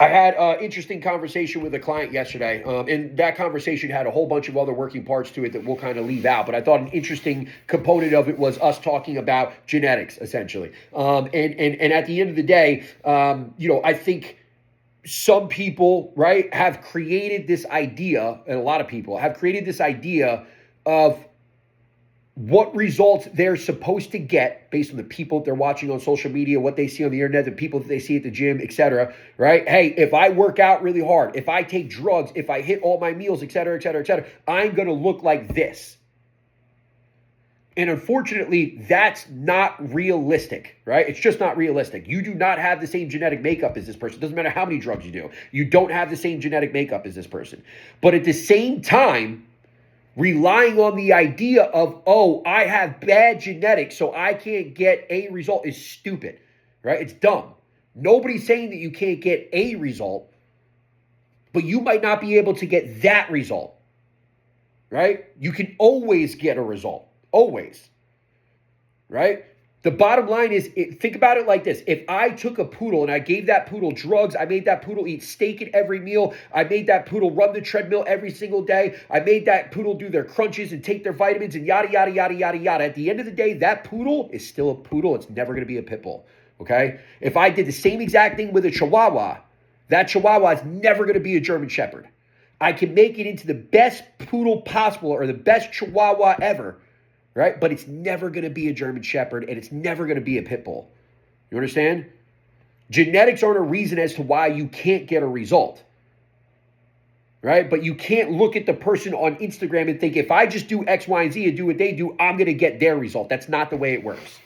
I had an interesting conversation with a client yesterday, and that conversation had a whole bunch of other working parts to it that we'll kind of leave out. But I thought an interesting component of it was us talking about genetics, essentially. And at the end of the day, I think some people, right, have created this idea, and a lot of people have created this idea of what results they're supposed to get based on the people they're watching on social media, what they see on the internet, the people that they see at the gym, etc. Right? Hey, if I work out really hard, if I take drugs, if I hit all my meals, etc., etc., etc., I'm going to look like this. And unfortunately, that's not realistic, right? It's just not realistic. You do not have the same genetic makeup as this person. It doesn't matter how many drugs you do. You don't have the same genetic makeup as this person. But at the same time, relying on the idea of, oh, I have bad genetics, so I can't get a result is stupid, right? It's dumb. Nobody's saying that you can't get a result, but you might not be able to get that result, right? You can always get a result, always, right? The bottom line is, think about it like this. If I took a poodle and I gave that poodle drugs, I made that poodle eat steak at every meal, I made that poodle run the treadmill every single day, I made that poodle do their crunches and take their vitamins and yada, yada, yada, yada, yada. At the end of the day, that poodle is still a poodle. It's never going to be a pit bull, okay? If I did the same exact thing with a Chihuahua, that Chihuahua is never going to be a German Shepherd. I can make it into the best poodle possible or the best Chihuahua ever, right? But it's never going to be a German Shepherd, and it's never going to be a pit bull. You understand? Genetics aren't a reason as to why you can't get a result, right? But you can't look at the person on Instagram and think, if I just do X, Y, and Z and do what they do, I'm going to get their result. That's not the way it works.